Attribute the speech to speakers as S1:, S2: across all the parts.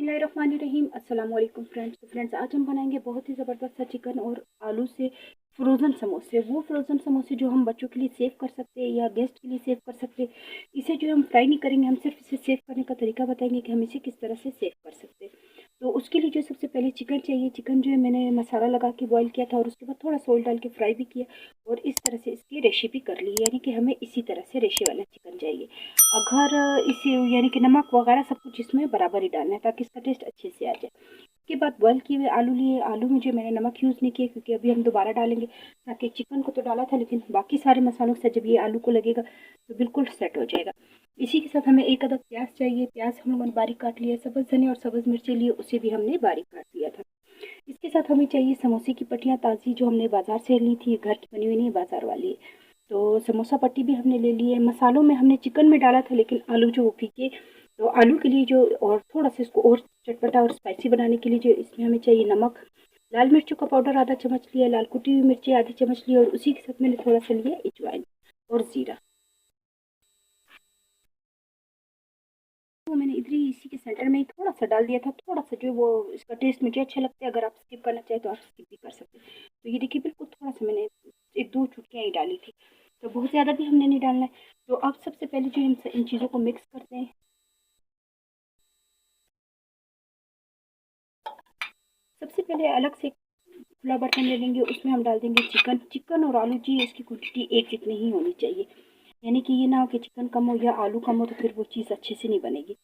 S1: बिस्मिल्लाहिर्रहमानिर्रहीम। अस्सलाम वालेकुम फ्रेंड्स। आज हम बनाएंगे बहुत ही ज़बरदस्त सा चिकन और आलू से फ्रोज़न समोसे। वो फ्रोज़न समोसे जो हम बच्चों के लिए सेव कर सकते हैं या गेस्ट के लिए सेव कर सकते हैं। इसे जो हम फ्राई नहीं करेंगे, हम सिर्फ इसे सेव करने का तरीका बताएंगे कि हम इसे किस तरह से सेव कर सकते हैं। तो उसके लिए जो सबसे पहले चिकन चाहिए। चिकन जो है मैंने मसाला लगा के बॉईल किया था और उसके बाद थोड़ा सॉल्ट डाल के फ्राई भी किया और इस तरह से इसकी रेसिपी कर ली, यानी कि हमें इसी तरह से रेशे वाला चिकन चाहिए। अगर इसे यानी कि नमक वगैरह सब कुछ इसमें बराबर ही डालना है ताकि इसका टेस्ट अच्छे से आ जाए। उसके बाद बॉयल किए हुए आलू लिए। आलू में जो मैंने नमक यूज़ नहीं किया क्योंकि अभी हम दोबारा डालेंगे, ताकि चिकन को तो डाला था लेकिन बाकी सारे मसालों से जब ये आलू को लगेगा तो बिल्कुल सेट हो जाएगा। इसी के साथ हमें एक अदद प्याज चाहिए। प्याज हम लोगों ने बारीक काट लिया। सब्ज़ धनिया और सब्ज़ मिर्ची लिए, उसे भी हमने बारीक काट लिया था। इसके साथ हमें चाहिए समोसे की पट्टियाँ ताज़ी, जो हमने बाज़ार से ली थी, घर की बनी हुई नहीं, बाज़ार वाली है। तो समोसा पट्टी भी हमने ले ली है। मसालों में हमने चिकन में डाला था लेकिन आलू जो वो फीके, तो आलू के लिए जो और थोड़ा सा इसको और चटपटा और स्पाइसी बनाने के लिए जो इसमें हमें चाहिए नमक, लाल मिर्चों का पाउडर आधा चम्मच लिया, लाल कुटी हुई मिर्ची आधी चम्मच ली और उसी के साथ मैंने थोड़ा सा लिया अजवाइन और ज़ीरा। वो मैंने इधर ही इसी के सेंटर में ही थोड़ा सा डाल दिया था। थोड़ा सा जो वो इसका टेस्ट मुझे अच्छा लगता है, अगर आप स्किप करना चाहें तो आप स्किप भी कर सकते हैं। तो ये देखिए बिल्कुल थोड़ा सा मैंने एक दो चुटकियाँ ही डाली थी, तो बहुत ज़्यादा भी हमने नहीं डालना है। तो अब सबसे पहले जो इन चीज़ों को मिक्स करते हैं। सबसे पहले अलग से खुला बर्तन ले लेंगे, उसमें हम डाल देंगे चिकन। चिकन और आलू जी इसकी क्वांटिटी एक जितनी ही होनी चाहिए, यानी कि ये ना हो कि चिकन कम हो या आलू कम हो तो फिर वो चीज़ अच्छे से नहीं बनेगी।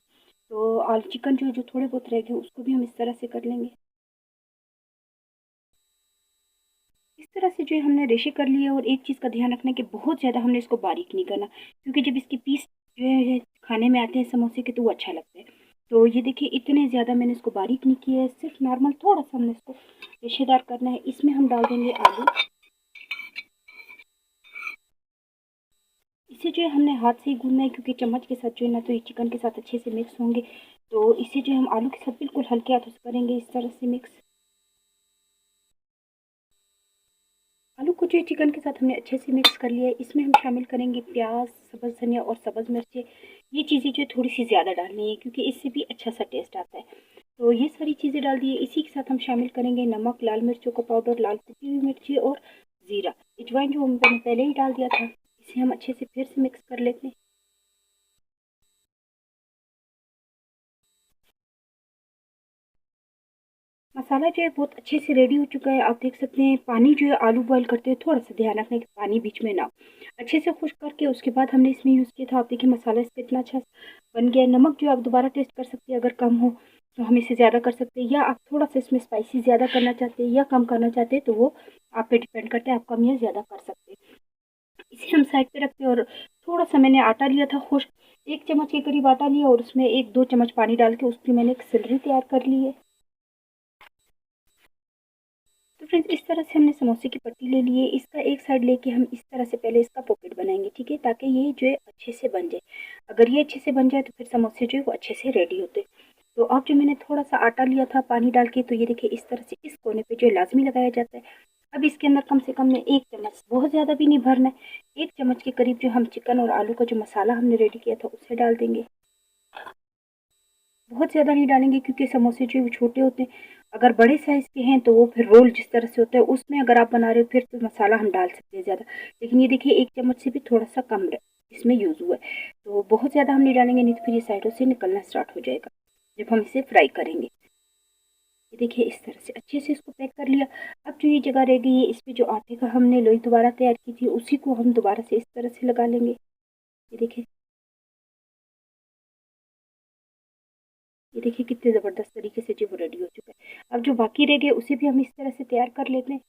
S1: तो आलू चिकन जो जो थोड़े बहुत रह गए उसको भी हम इस तरह से कर लेंगे। इस तरह से जो है हमने रेशे कर लिए। और एक चीज़ का ध्यान रखना है कि बहुत ज़्यादा हमने इसको बारीक नहीं करना, क्योंकि जब इसके पीस जो है खाने में आते हैं समोसे के तो वो अच्छा लगता है। तो ये देखिए इतने ज़्यादा मैंने इसको बारीक नहीं किया है, सिर्फ नॉर्मल थोड़ा सा हमने इसको रेशेदार करना है। इसमें हम डाल देंगे आलू। इसे जो है हमने हाथ से ही गूंदना है, क्योंकि चम्मच के साथ जो है ना तो ये चिकन के साथ अच्छे से मिक्स होंगे। तो इसे जो है हम आलू के साथ बिल्कुल हल्के हाथों से करेंगे, इस तरह से मिक्स। आलू को जो चिकन के साथ हमने अच्छे से मिक्स कर लिया है। इसमें हम शामिल करेंगे प्याज, सब्ज़ धनिया और सब्ज़ मिर्चें। ये चीज़ें जो थोड़ी सी ज़्यादा डालनी है क्योंकि इससे भी अच्छा सा टेस्ट आता है। तो ये सारी चीज़ें डाल दिए। इसी के साथ हम शामिल करेंगे नमक, लाल मिर्चों का पाउडर, लाल कुटी हुई मिर्ची और ज़ीरा। अजवाइन जो मैंने पहले ही डाल दिया था। इसे हम अच्छे से फिर से मिक्स कर लेते हैं। मसाला जो है बहुत अच्छे से रेडी हो चुका है, आप देख सकते हैं। पानी जो है आलू बॉयल करते हुए थोड़ा सा ध्यान रखना है कि पानी बीच में ना हो। अच्छे से खुश्क करके उसके बाद हमने इसमें यूज़ किया था। आप देखिए मसाला इस पर इतना अच्छा बन गया है। नमक जो आप दोबारा टेस्ट कर सकते हैं, अगर कम हो तो हम इसे ज़्यादा कर सकते हैं, या आप थोड़ा सा इसमें स्पाइसी ज़्यादा करना चाहते हैं या कम करना चाहते हैं तो वो आप पे डिपेंड करता है, आप कम या ज़्यादा कर सकते हैं। इसे हम साइड पे रखते हैं और थोड़ा सा मैंने आटा लिया था खुश्क, 1 चम्मच के करीब आटा लिया और उसमें 1-2 चम्मच पानी डाल के उसकी मैंने एक सिलरी तैयार कर ली है। तो फ्रेंड्स इस तरह से हमने समोसे की पट्टी ले ली है। इसका एक साइड लेके हम इस तरह से पहले इसका पॉकेट बनाएंगे, ठीक है, ताकि ये जो है अच्छे से बन जाए। अगर ये अच्छे से बन जाए तो फिर समोसे जो है वो अच्छे से रेडी होते हैं। तो अब जो मैंने थोड़ा सा आटा लिया था पानी डाल के, तो ये देखिए इस तरह से इस कोने पे जो है लाजमी लगाया जाता है। अब इसके अंदर कम से कम ने 1 चम्मच, बहुत ज़्यादा भी नहीं भरना है, 1 चम्मच के करीब जो हम चिकन और आलू का जो मसाला हमने रेडी किया था उसे डाल देंगे। बहुत ज़्यादा नहीं डालेंगे क्योंकि समोसे जो है वो छोटे होते हैं। अगर बड़े साइज़ के हैं तो वो फिर रोल जिस तरह से होता है उसमें अगर आप बना रहे हो फिर तो मसाला हम डाल सकते हैं ज़्यादा। लेकिन ये देखिए 1 चम्मच से भी थोड़ा सा कम इसमें यूज़ हुआ है। तो बहुत ज़्यादा हम नहीं डालेंगे, नहीं तो फिर ये साइडों से निकलना स्टार्ट हो जाएगा जब हम इसे फ्राई करेंगे। ये देखिए इस तरह से अच्छे से इसको पैक कर लिया। अब जो ये जगह रह गई है, इस पर जो आटे का हमने लोई दोबारा तैयार की थी उसी को हम दोबारा से इस तरह से लगा लेंगे। ये देखिए, ये देखिए कितने ज़बरदस्त तरीके से जो वो रेडी हो चुका है। अब जो बाकी रह गए उसे भी हम इस तरह से तैयार कर लेते हैं।